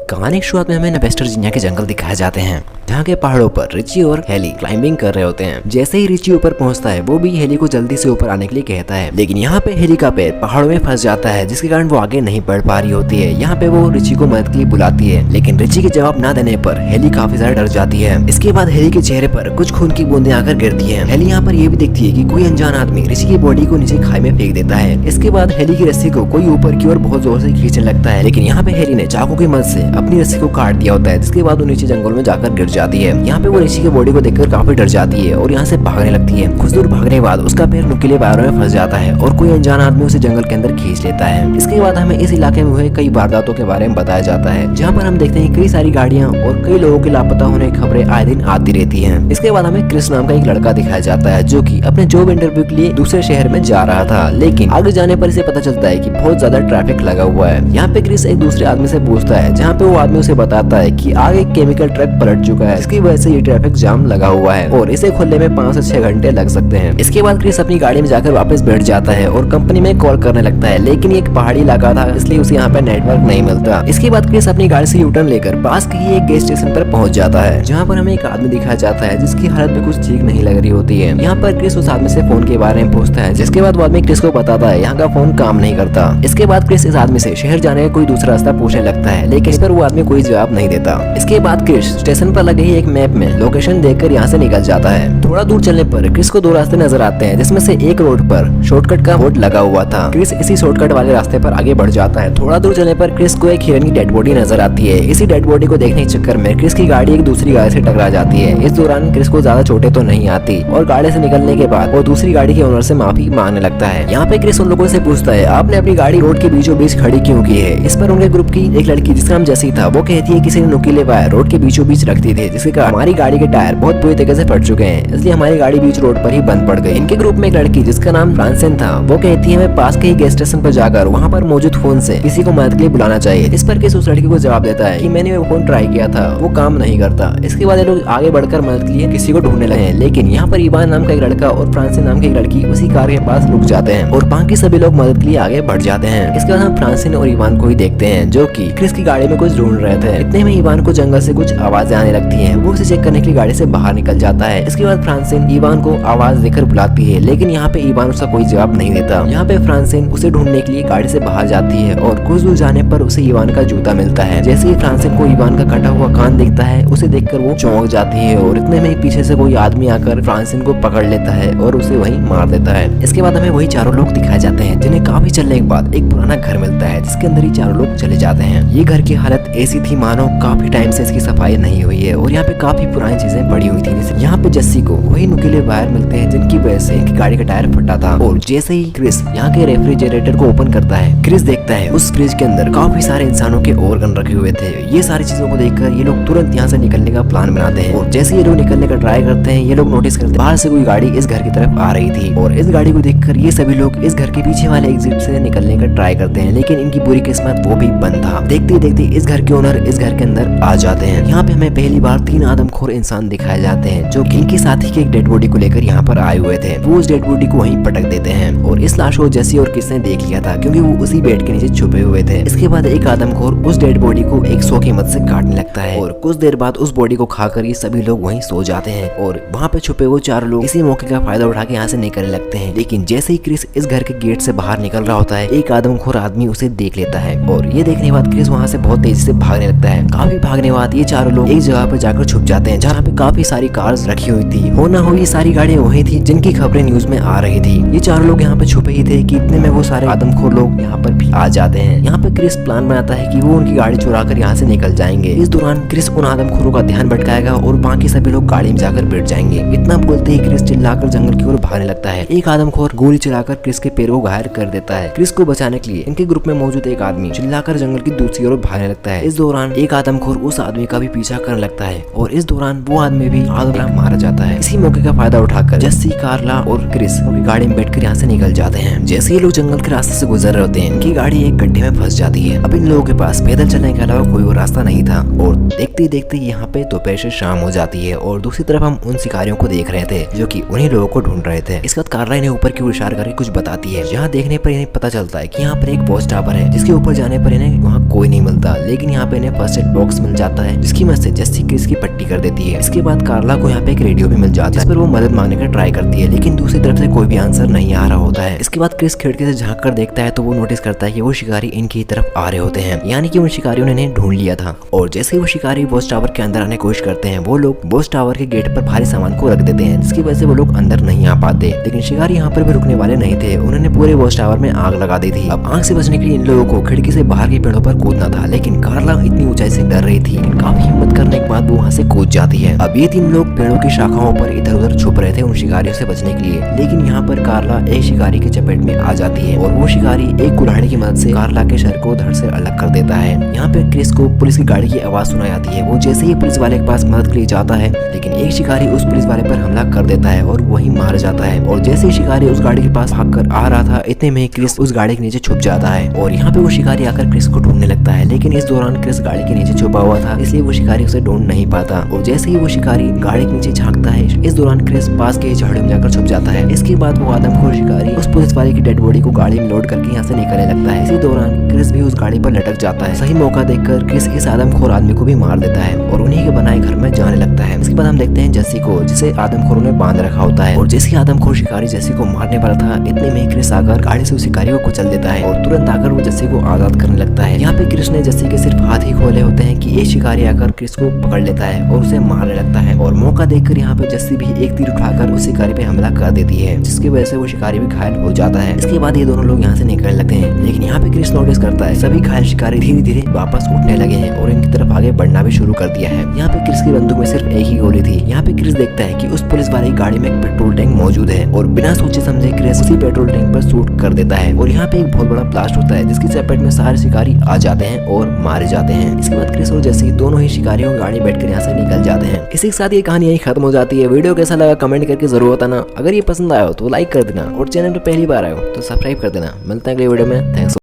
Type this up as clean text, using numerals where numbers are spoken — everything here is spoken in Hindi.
कहानी की शुरुआत में हमें वेस्ट वर्जीनिया के जंगल दिखाए जाते हैं, जहाँ के पहाड़ों पर रिची और हेली क्लाइंबिंग कर रहे होते हैं। जैसे ही रिची ऊपर पहुंचता है, वो भी हेली को जल्दी से ऊपर आने के लिए कहता है, लेकिन यहाँ पे हेली का पैर पहाड़ों में फंस जाता है, जिसके कारण वो आगे नहीं बढ़ पा रही होती है। यहाँ पे वो रिची को मदद के लिए बुलाती है, लेकिन रिची के जवाब न देने पर हेली काफी ज्यादा डर जाती है। इसके बाद हेली के चेहरे पर कुछ खून की बूंदें आकर गिरती है। हेली यहाँ पर ये भी देखती है कि कोई अनजान आदमी रिची की बॉडी को नीचे खाई में फेंक देता है। इसके बाद हेली की रस्सी को कोई ऊपर की ओर बहुत जोर से खींचने लगता है, लेकिन यहाँ पे हेली ने चाकू की मदद से अपनी रस्सी को काट दिया होता है, जिसके बाद वो नीचे जंगल में जाकर गिर जाती है। यहाँ पे वो रिची की बॉडी को देखकर काफी डर जाती है और यहाँ से भागने लगती है। कुछ दूर भागने के बाद उसका पैर नुकीले वायरों में फंस जाता है और कोई अनजान आदमी उसे जंगल के अंदर खींच लेता है। इसके बाद हमें इस इलाके में हुए कई वारदातों के बारे में बताया जाता है, जहाँ पर हम देखते हैं कई सारी गाड़ियाँ और कई लोगों के लापता होने की खबरें आए दिन आती रहती है। इसके बाद हमें क्रिस नाम का एक लड़का दिखाया जाता है, जो की अपने जॉब इंटरव्यू के लिए दूसरे शहर में जा रहा था, लेकिन आगे जाने पर इसे पता चलता है कि बहुत ज्यादा ट्रैफिक लगा हुआ है। यहाँ पे क्रिस एक दूसरे आदमी से पूछता है, जहाँ पे वो आदमी उसे बताता है कि आगे एक केमिकल ट्रक पलट चुका है, इसकी वजह से ये ट्रैफिक जाम लगा हुआ है और इसे खुलने में 5 से 6 घंटे लग सकते हैं। इसके बाद क्रिस अपनी गाड़ी में जाकर वापस बैठ जाता है और कंपनी में कॉल करने लगता है, लेकिन एक पहाड़ी इलाका था, इसलिए उसे यहाँ पे नेटवर्क नहीं मिलता। इसके बाद क्रिस अपनी गाड़ी से यूटर्न लेकर पास के ही एक गैस स्टेशन पर पहुंच जाता है, जहाँ पर हमें एक आदमी दिखाया जाता है जिसकी हालत भी कुछ ठीक नहीं लग रही होती है। यहाँ पर क्रिस उस आदमी से फोन के बारे में पूछता है, जिसके बाद वो आदमी क्रिस को बताता है यहाँ का फोन काम नहीं करता। इसके बाद क्रिस इस आदमी से शहर जाने का कोई दूसरा रास्ता पूछने लगता है, लेकिन इस पर वो आदमी कोई जवाब नहीं देता। इसके बाद क्रिस स्टेशन पर लगे ही एक मैप में लोकेशन देखकर यहाँ से निकल जाता है। थोड़ा दूर चलने पर क्रिस को 2 रास्ते नजर आते हैं, जिसमें से एक रोड पर शॉर्टकट का बोर्ड लगा हुआ था। क्रिस इसी शॉर्टकट वाले रास्ते पर आगे बढ़ जाता है। थोड़ा दूर चलने पर क्रिस को एक हिरन की डेड बॉडी नजर आती है। इसी डेड बॉडी को देखने के चक्कर में क्रिस की गाड़ी एक दूसरी गाड़ी से टकरा जाती है। इस दौरान क्रिस को ज्यादा चोटें तो नहीं आती और गाड़ी से निकलने के बाद वो दूसरी गाड़ी के ओनर से माफी मांगने लगता है। यहाँ पे क्रिस उन लोगों से पूछता है, आपने अपनी गाड़ी रोड के बीचों बीच खड़ी क्यों की है? इस पर उनके ग्रुप की एक लड़की जिसका नाम जैसी था, वो कहती है किसी ने नुकीले वायर रोड के बीचों बीच रख दिए थे, जिसके कारण हमारी गाड़ी के टायर बहुत बुरी तरीके से फट चुके हैं, इसलिए हमारी गाड़ी बीच रोड पर ही बंद पड़ गई। इनके ग्रुप में एक लड़की जिसका नाम फ्रांसिन था, वो कहती है हमें पास के ही गैस स्टेशन पर जाकर वहाँ पर मौजूद फोन से किसी को मदद के लिए बुलाना चाहिए। इस पर किस उस लड़की को जवाब देता है कि मैंने वो फोन ट्राई किया था, वो काम नहीं करता। इसके बाद ये लोग आगे बढ़कर मदद के लिए किसी को ढूंढने लगे, लेकिन यहाँ पर इवान नाम का एक लड़का और फ्रांसिन नाम की एक लड़की उसी कार के पास रुक जाते हैं और बाकी सभी लोग मदद के लिए आगे बढ़ जाते हैं। इसके बाद हम फ्रांसिन और इवान को ही देखते हैं, जो कि क्रिस की गाड़ी में कुछ ढूंढ रहे थे। इतने में इवान को जंगल से कुछ आवाजें आने लगती हैं, वो उसे चेक करने के लिए गाड़ी से बाहर निकल जाता है। इसके बाद फ्रांसिन इवान को आवाज देकर बुलाती है, लेकिन यहाँ पे इवान उसका कोई जवाब नहीं देता। यहाँ पे फ्रांसिन उसे ढूंढने के लिए गाड़ी से बाहर जाती है और कुछ दूर जाने पर उसे इवान का जूता मिलता है। जैसे ही फ्रांसिन को इवान का कटा हुआ कान दिखता है, उसे देखकर वो चौंक जाती है और इतने में पीछे से कोई आदमी आकर फ्रांसिन को पकड़ लेता है और उसे वहीं मार देता है। इसके बाद हमें वही चारों लोग दिखाए जाते हैं, जिन्हें काफी चलने के बाद एक पुराना घर मिलता है, जिसके अंदर ही चारों लोग चले जाते हैं। ये घर की हालत ऐसी थी मानो काफी टाइम से इसकी सफाई नहीं हुई है और यहाँ पे काफी पुरानी चीजें पड़ी हुई थी। जैसे यहाँ पे जस्सी को वही नुकीले वायर मिलते हैं, जिनकी वजह से इनकी गाड़ी का टायर फटा था। और जैसे ही क्रिस यहाँ के रेफ्रिजरेटर को ओपन करता है, क्रिस देखता है उस फ्रिज के अंदर काफी सारे इंसानों के ऑर्गन रखे हुए थे। ये सारी चीजों को देखकर ये लोग तुरंत यहाँ से निकलने का प्लान बनाते हैं और जैसे ये लोग निकलने का ट्राई करते हैं, ये लोग नोटिस करते हैं बाहर से कोई गाड़ी इस घर की तरफ आ रही थी और इस गाड़ी को देखकर ये सभी लोग इस घर के पीछे वाले एग्जिट से निकलने का ट्राई करते हैं, लेकिन इनकी बुरी किस्मत वो भी बंद था। देखते देखते इस घर के ओनर इस घर के अंदर आ जाते हैं। यहाँ पे हमें पहली बार 3 आदमखोर इंसान दिखाए जाते हैं, जो कि इनकी साथी की एक डेड बॉडी को लेकर यहाँ पर आए हुए थे। वो उस डेड बॉडी को वहीं पटक देते हैं और इस लाश को जैसी और किसने देख लिया था, क्योंकि वो उसी बेड के नीचे छुपे हुए थे। इसके बाद एक आदमखोर उस डेड बॉडी को एक सौ की मदद से काटने लगता है और कुछ देर बाद उस बॉडी को खाकर ये सभी लोग वहीं सो जाते हैं और वहाँ पे छुपे वो 4 लोग इसी मौके का फायदा उठा के यहाँ से निकलने लगते हैं। लेकिन जैसे ही क्रिस इस घर के गेट से बाहर निकल रहा होता है, एक आदमखोर आदमी उसे देख लेता है और ये देखने के बाद क्रिस वहाँ से बहुत तेजी से भागने लगता है। काफी भागने के बाद ये 4 लोग एक जगह पर जाकर छुप जाते हैं, जहाँ पे काफी सारी कार्स रखी हुई थी। हो ना हो ये सारी गाड़ियां वही थी जिनकी खबरें न्यूज में आ रही थी। ये 4 लोग यहाँ पे छुपे ही थे कि इतने में वो सारे आदमखोर लोग यहाँ पर भी आ जाते हैं। यहाँ पे क्रिस प्लान बनाता है कि वो उनकी गाड़ी चुरा कर यहाँ से निकल जाएंगे। इस दौरान क्रिस उन आदमखोरों का ध्यान भटकाएगा और बाकी सभी लोग गाड़ी में जाकर बैठ जाएंगे। इतना बोलते ही क्रिस चिल्लाकर जंगल की ओर भागने लगता है। एक आदमखोर गोली चलाकर क्रिस के पैरों को घायल कर देता है। क्रिस को बचाने के लिए इनके ग्रुप में मौजूद एक आदमी चिल्लाकर जंगल की दूसरी ओर भागने लगता है। इस दौरान एक आदमखोर उस आदमी का भी पीछा करने लगता है और इस दौरान वो आदमी भी आदम मारा जाता है। इसी मौके का फायदा उठाकर जस्सी, कार्ला और क्रिस गाड़ी में बैठकर यहाँ से निकल जाते हैं। जैसे ये लोग जंगल के रास्ते से गुजर रहे होते हैं, इनकी गाड़ी एक गड्ढे में फंस जाती है। अब इन लोगों के पास पैदल चलने के अलावा कोई और रास्ता नहीं था और देखते देखते यहाँ पे दोपहर से शाम हो जाती है और दूसरी तरफ हम उन शिकारियों को देख रहे थे जो कि उन्हीं लोगों को ढूंढ रहे थे। इसके बाद कार्ला इन्हें ऊपर की ओर इशारा करके कुछ बताती है, जहाँ देखने पर इन्हें पता चलता है कि यहाँ पर एक वॉच टावर है, जिसके ऊपर जाने पर इन्हें वहाँ कोई नहीं मिलता। लेकिन यहाँ पे इन्हें फर्स्ट एड बॉक्स मिल जाता है जिसकी मदद से जेसी क्रिस की पट्टी कर देती है। इसके बाद कार्ला को यहाँ पे एक रेडियो भी मिल जाता है जिस पर वो मदद मांगने का ट्राई करती है, लेकिन दूसरी तरफ से कोई भी आंसर नहीं आ रहा होता है। इसके बाद क्रिस खिड़की से झांक कर देखता है तो वो नोटिस करता है कि वो शिकारी इनकी तरफ आ रहे होते हैं, यानी कि उन शिकारियों ने इन्हें ढूंढ लिया था। और जैसे ही वो शिकारी वॉच टावर के अंदर आने की कोशिश करते हैं, वो लोग वॉच टावर के गेट पर भारी सामान को रख देते हैं जिसकी वजह से वो लोग अंदर नहीं आ पाते। लेकिन शिकारी यहाँ पर भी रुकने वाले नहीं थे, उन्होंने पूरे वॉच टावर में आग लगा दी थी। अब आग से बचने के लिए इन लोगों को खिड़की से बाहर के पेड़ों पर कूदना था, लेकिन कार्ला इतनी ऊंचाई से डर रही थी, काफी हिम्मत करने के बाद वो वहाँ से कूद जाती है। अब ये तीन लोग पेड़ों की शाखाओं पर इधर उधर छुप रहे थे उन शिकारियों से बचने के लिए, लेकिन यहाँ पर कार्ला एक शिकारी के चपेट में आ जाती है और वो शिकारी एक कुल्हाड़ी की मदद से कार्ला के शरीर को धड़ से अलग कर देता है। यहाँ पे क्रिस को पुलिस की गाड़ी की आवाज सुनाई आती है। वो जैसे ही पुलिस वाले के पास मदद के लिए जाता है, लेकिन एक शिकारी उस पुलिस वाले पर हमला कर देता है और वही मार जाता है। और जैसे ही शिकारी उस गाड़ी के पास भागकर आ रहा था, इतने में क्रिस उस गाड़ी के नीचे छुप जाता है और यहाँ पे वो शिकारी आकर क्रिस को ढूंढने लगता है, लेकिन इस दौरान क्रिस गाड़ी के नीचे छुपा हुआ था, इसलिए वो शिकारी उसे ढूंढ नहीं पाता। और जैसे ही वो शिकारी गाड़ी के नीचे झांकता है, इस दौरान क्रिस पास के झाड़ियों में जाकर छुप जाता है। इसके बाद वो आदमखोर शिकारी उस पुलिस वाले की डेड बॉडी को गाड़ी में लोड करके यहाँ से निकलने लगता है। इसी दौरान क्रिस भी उस गाड़ी पर लटक जाता है। सही मौका देखकर क्रिस इस आदमखोर आदमी को भी मार देता है और उन्हीं के बनाए घर में जाने लगता है। इसके बाद हम देखते हैं जेसी को, जिसे आदमखोरों ने बांध रखा होता है। और जैसे आदमखोर शिकारी जेसी को मारने वाला था, इतने में क्रिस आकर गाड़ी से उस शिकारी को कुचल देता है और तुरंत आकर वो जेसी को आजाद करने लगता है। यहाँ पे क्रिस ने जेसी के सिर्फ हाथ ही खोले होते हैं कि एक शिकारी आकर क्रिस को पकड़ लेता है और उसे मारने लगता है। और मौका देखकर यहाँ पे जेसी भी एक तीर उठाकर उस शिकारी पे हमला कर देती है, जिसकी वजह से वो शिकारी भी घायल हो जाता है। इसके बाद ये दोनों लोग यहाँ से निकलने लगते हैं, लेकिन यहाँ पे क्रिस नोटिस करता है सभी घायल शिकारी धीरे धीरे वापस उठने लगे हैं और इनकी तरफ आगे बढ़ना भी शुरू कर दिया है। यहाँ पे क्रिस की बंदूक में सिर्फ एक ही गोली थी। यहाँ पे क्रिस देखता है कि उस पुलिस वाली गाड़ी में एक पेट्रोल टैंक मौजूद है और बिना सोचे समझे क्रिस उसी पेट्रोल टैंक पर शूट कर देता है और यहाँ पे एक बहुत बड़ा ब्लास्ट होता है जिसकी चपेट में सारे शिकारी आ जाते हैं और मारे जाते हैं। इसके बाद क्रिस और जेसी दोनों ही शिकारियों गाड़ी बैठकर यहाँ से निकल जाते हैं। इसी के साथ ये कहानी यही खत्म हो जाती है। वीडियो कैसा लगा कमेंट करके जरूर बताना। अगर ये पसंद आया हो तो लाइक कर देना और चैनल पे पहली बार आए हो तो सब्सक्राइब कर देना। मिलते हैं अगले वीडियो में। थैंक्स।